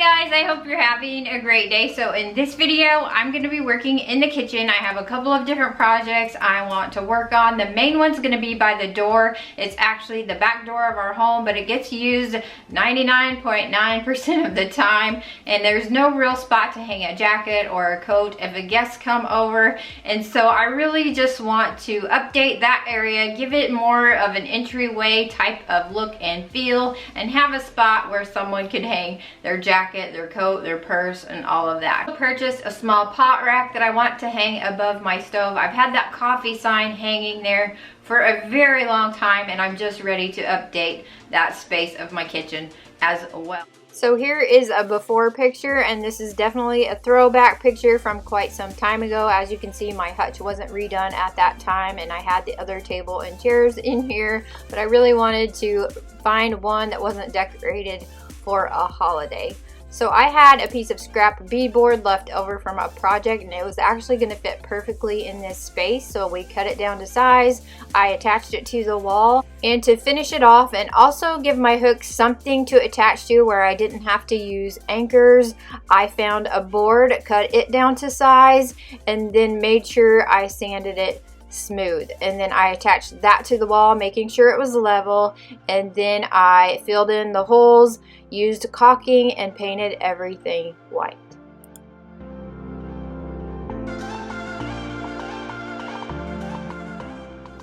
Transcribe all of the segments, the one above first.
guys, I hope you're having a great day. So in this video, I'm going to be working in the kitchen. I have a couple of different projects I want to work on. The main one's going to be by the door. It's actually the back door of our home, but it gets used 99.9% of the time. And there's no real spot to hang a jacket or a coat if a guest come over. And so I really just want to update that area, give it more of an entryway type of look and feel, and have a spot where someone could hang their jacket, their coat, their purse, and all of that. I purchased a small pot rack that I want to hang above my stove. I've had that coffee sign hanging there for a very long time, and I'm just ready to update that space of my kitchen as well. So here is a before picture, and this is definitely a throwback picture from quite some time ago. As you can see, my hutch wasn't redone at that time, and I had the other table and chairs in here, but I really wanted to find one that wasn't decorated for a holiday. So I had a piece of scrap beadboard left over from a project, and it was actually going to fit perfectly in this space, so we cut it down to size. I attached it to the wall, and to finish it off and also give my hooks something to attach to where I didn't have to use anchors, I found a board, cut it down to size, and then made sure I sanded it smooth, and then I attached that to the wall, making sure it was level, and then I filled in the holes, used caulking, and painted everything white.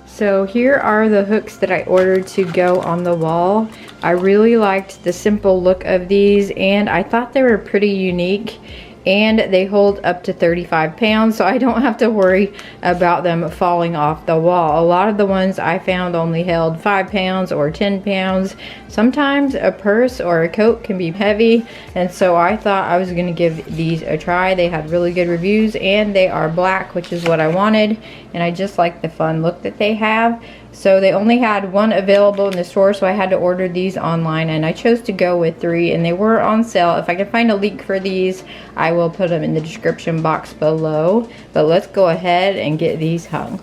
So here are the hooks that I ordered to go on the wall. I really liked the simple look of these, and I thought they were pretty unique. And they hold up to 35 pounds, so I don't have to worry about them falling off the wall. A lot of the ones I found only held 5 pounds or 10 pounds. Sometimes a purse or a coat can be heavy, and so I thought I was going to give these a try. They had really good reviews, and they are black, which is what I wanted, and I just like the fun look that they have. So they only had one available in the store, so I had to order these online, and I chose to go with 3, and they were on sale. If I can find a link for these, I will put them in the description box below. But let's go ahead and get these hung.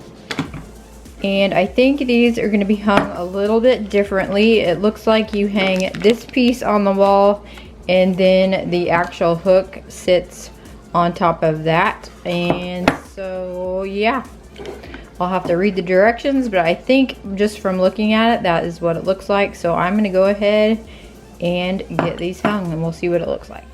And I think these are going to be hung a little bit differently. It looks like you hang this piece on the wall, and then the actual hook sits on top of that. And so yeah, I'll have to read the directions, but I think just from looking at it, that is what it looks like. So I'm going to go ahead and get these hung, and we'll see what it looks like.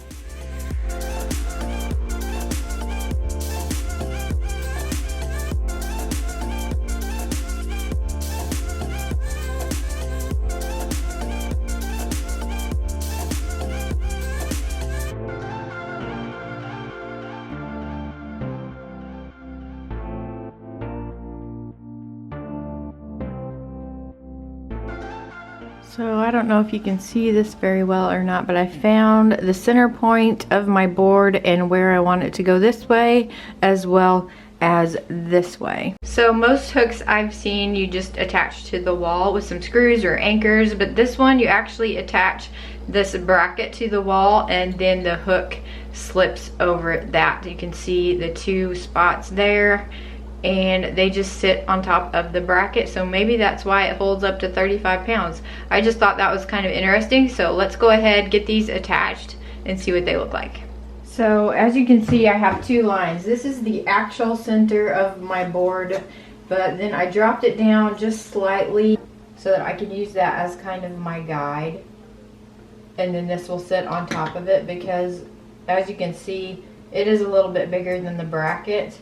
So I don't know if you can see this very well or not, but I found the center point of my board and where I want it to go this way as well as this way. So most hooks I've seen you just attach to the wall with some screws or anchors, but this one you actually attach this bracket to the wall, and then the hook slips over that. You can see the 2 spots there, and they just sit on top of the bracket, so maybe that's why it holds up to 35 pounds. I just thought that was kind of interesting, so let's go ahead, get these attached, and see what they look like. So as you can see, I have 2 lines. This is the actual center of my board, but then I dropped it down just slightly so that I can use that as kind of my guide, and then this will sit on top of it, because as you can see, it is a little bit bigger than the bracket.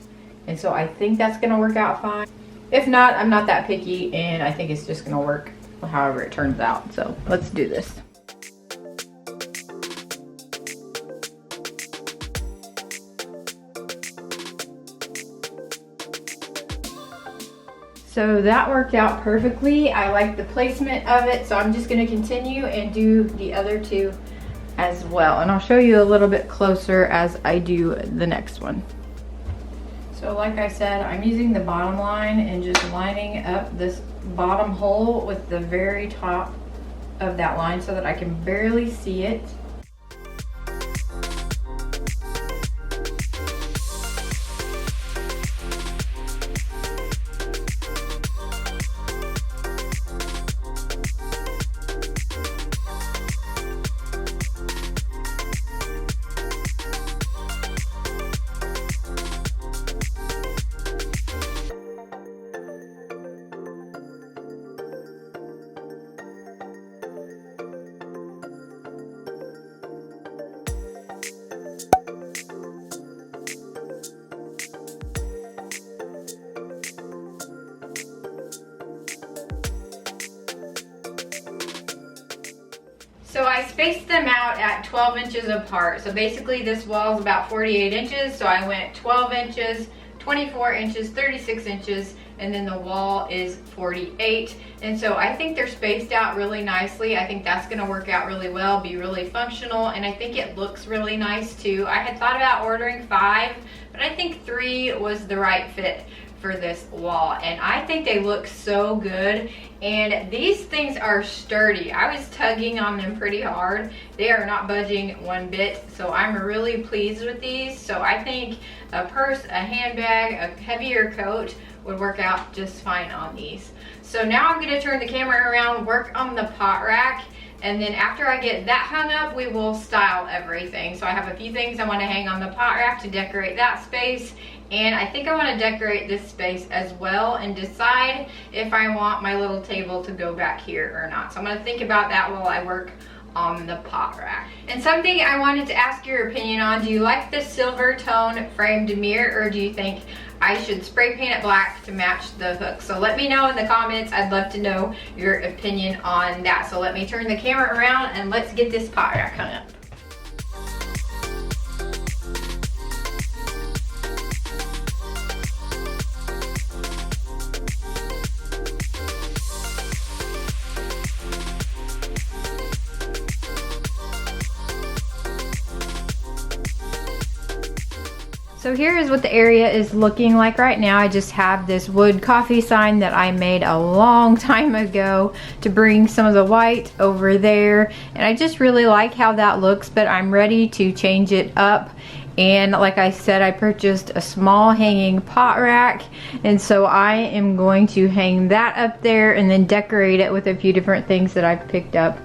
And so I think that's going to work out fine. If not, I'm not that picky, and I think it's just going to work however it turns out. So let's do this. So that worked out perfectly. I like the placement of it, so I'm just going to continue and do the other 2 as well. And I'll show you a little bit closer as I do the next one. So like I said, I'm using the bottom line and just lining up this bottom hole with the very top of that line so that I can barely see it. I spaced them out at 12 inches apart. So basically this wall is about 48 inches. So I went 12 inches, 24 inches, 36 inches, and then the wall is 48. And so I think they're spaced out really nicely. I think that's gonna work out really well, be really functional, and I think it looks really nice too. I had thought about ordering 5, but I think 3 was the right fit for this wall, and I think they look so good. And these things are sturdy. I was tugging on them pretty hard. They are not budging one bit, so I'm really pleased with these. So I think a purse, a handbag, a heavier coat would work out just fine on these. So now I'm gonna turn the camera around, work on the pot rack, and then after I get that hung up, we will style everything. So I have a few things I want to hang on the pot rack to decorate that space, and I think I want to decorate this space as well and decide if I want my little table to go back here or not. So I'm going to think about that while I work on the pot rack. And something I wanted to ask your opinion on, do you like the silver tone framed mirror, or do you think I should spray paint it black to match the hook? So let me know in the comments. I'd love to know your opinion on that. So let me turn the camera around and let's get this pot rack hung up. So here is what the area is looking like right now. I just have this wood coffee sign that I made a long time ago to bring some of the white over there. And I just really like how that looks, but I'm ready to change it up. And like I said, I purchased a small hanging pot rack, and so I am going to hang that up there and then decorate it with a few different things that I've picked up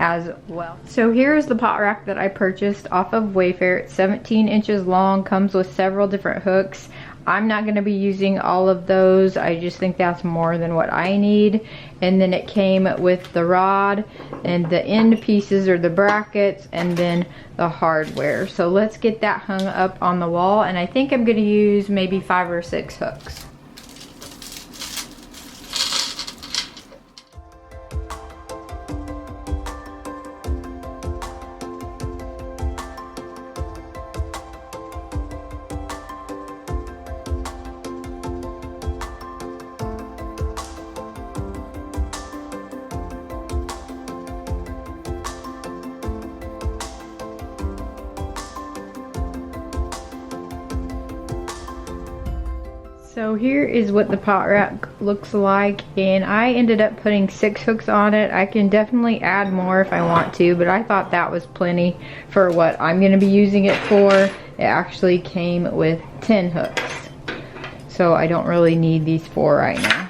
as well. So here's the pot rack that I purchased off of Wayfair. It's 17 inches long, comes with several different hooks. I'm not going to be using all of those. I just think that's more than what I need. And then it came with the rod and the end pieces, or the brackets, and then the hardware. So let's get that hung up on the wall, and I think I'm going to use maybe 5 or 6 hooks. So here is what the pot rack looks like, and I ended up putting 6 hooks on it. I can definitely add more if I want to, but I thought that was plenty for what I'm going to be using it for. It actually came with 10 hooks, so I don't really need these 4 right now.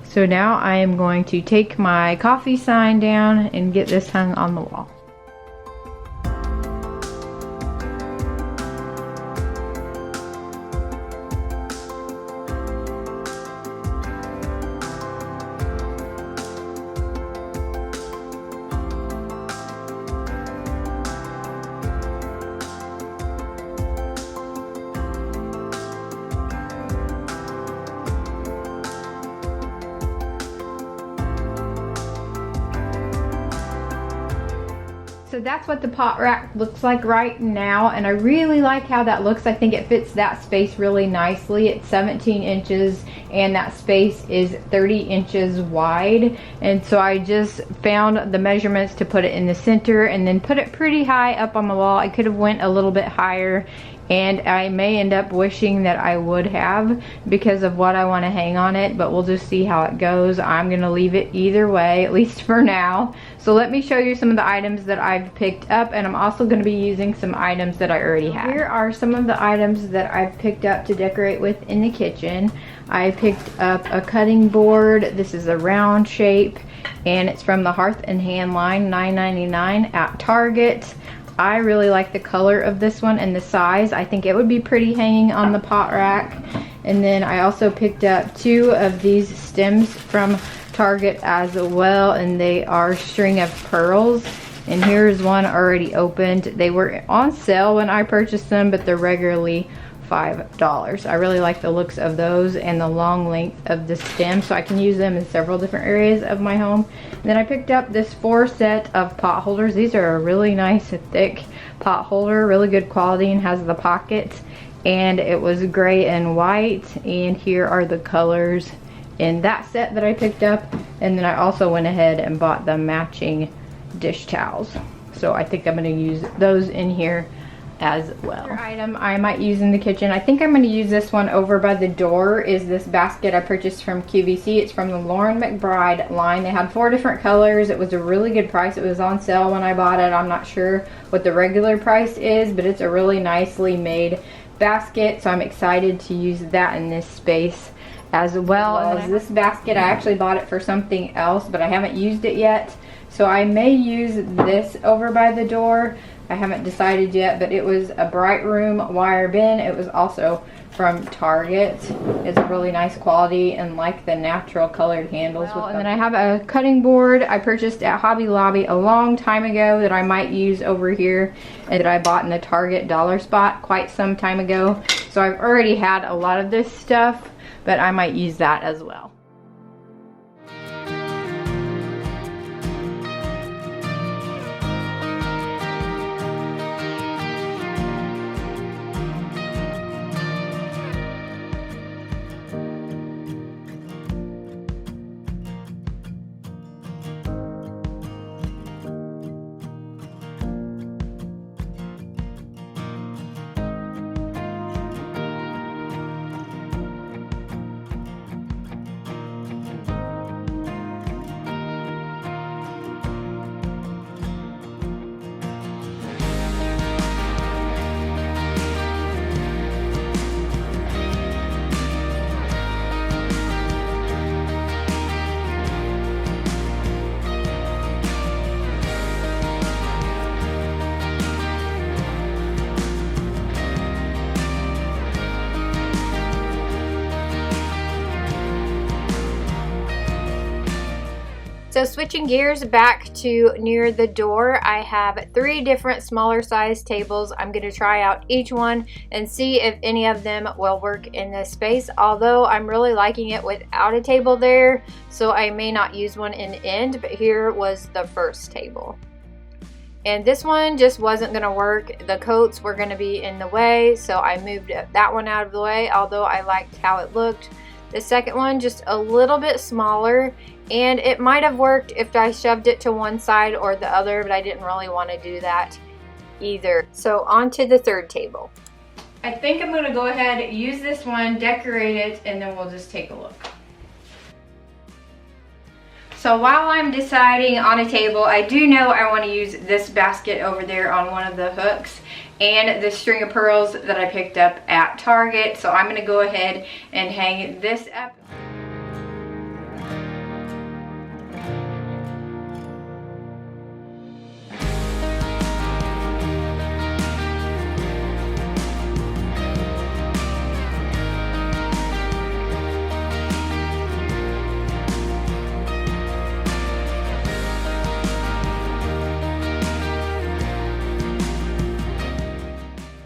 So now I am going to take my coffee sign down and get this hung on the wall. So that's what the pot rack looks like right now, and I really like how that looks. I think it fits that space really nicely. It's 17 inches and that space is 30 inches wide, and so I just found the measurements to put it in the center and then put it pretty high up on the wall. I could have went a little bit higher, and I may end up wishing that I would have because of what I want to hang on it, but we'll just see how it goes. I'm gonna leave it either way, at least for now. So let me show you some of the items that I've picked up, and I'm also going to be using some items that I already have. Here are some of the items that I've picked up to decorate with in the kitchen. I picked up a cutting board. This is a round shape, and it's from the Hearth and Hand line, $9.99 at Target. I really like the color of this one and the size. I think it would be pretty hanging on the pot rack. And then I also picked up 2 of these stems from Target as well, and they are string of pearls. And here's one already opened. They were on sale when I purchased them, but they're regularly $5. I really like the looks of those and the long length of the stem, so I can use them in several different areas of my home. And then I picked up this 4 set of pot holders. These are a really nice thick pot holder, really good quality, and has the pockets. And it was gray and white, and here are the colors in that set that I picked up. And then I also went ahead and bought the matching dish towels, so I think I'm going to use those in here as well. Another item I might use in the kitchen, I think I'm going to use this one over by the door, is this basket I purchased from QVC. It's from the Lauren McBride line. They had 4 different colors. It was a really good price. It was on sale when I bought it. I'm not sure what the regular price is, but it's a really nicely made basket, so I'm excited to use that in this space as well as this basket. I actually bought it for something else, but I haven't used it yet, so I may use this over by the door. I haven't decided yet, but it was a Bright Room wire bin. It was also from Target. It's a really nice quality and like the natural colored handles. And then I have a cutting board I purchased at Hobby Lobby a long time ago that I might use over here, and that I bought in the Target dollar spot quite some time ago. So I've already had a lot of this stuff, but I might use that as well. So switching gears back to near the door, I have 3 different smaller size tables. I'm going to try out each one and see if any of them will work in this space, although I'm really liking it without a table there, so I may not use one in the end. But here was the first table, and this one just wasn't going to work. The coats were going to be in the way, so I moved that one out of the way, although I liked how it looked. The second one just a little bit smaller, and it might have worked if I shoved it to one side or the other, but I didn't really want to do that either. So on to the third table. I think I'm going to go ahead, use this one, decorate it, and then we'll just take a look. So while I'm deciding on a table, I do know I want to use this basket over there on one of the hooks and the string of pearls that I picked up at Target. So I'm going to go ahead and hang this up.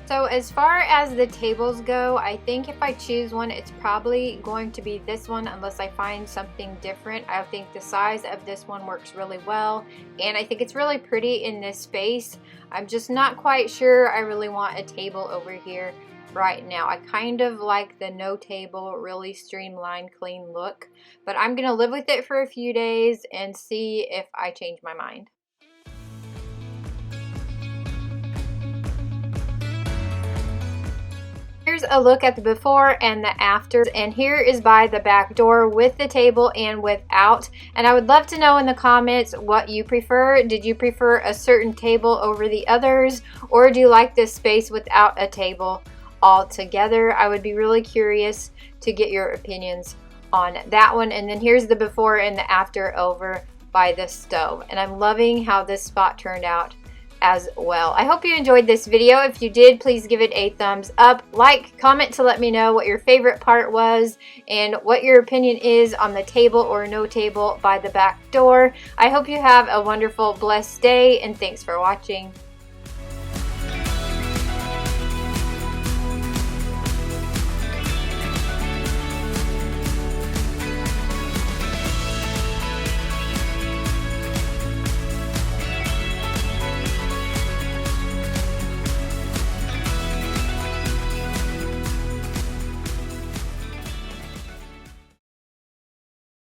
So as far as the tables go, I think if I choose one, it's probably going to be this one unless I find something different. I think the size of this one works really well, and I think it's really pretty in this space. I'm just not quite sure I really want a table over here right now. I kind of like the no table, really streamlined, clean look, but I'm gonna live with it for a few days and see if I change my mind. Here's a look at the before and the after, and here is by the back door with the table and without. And I would love to know in the comments what you prefer. Did you prefer a certain table over the others, or do you like this space without a table altogether? I would be really curious to get your opinions on that one. And then here's the before and the after over by the stove, and I'm loving how this spot turned out as well. I hope you enjoyed this video. If you did, please give it a thumbs up, like, comment to let me know what your favorite part was and what your opinion is on the table or no table by the back door. I hope you have a wonderful, blessed day, and thanks for watching.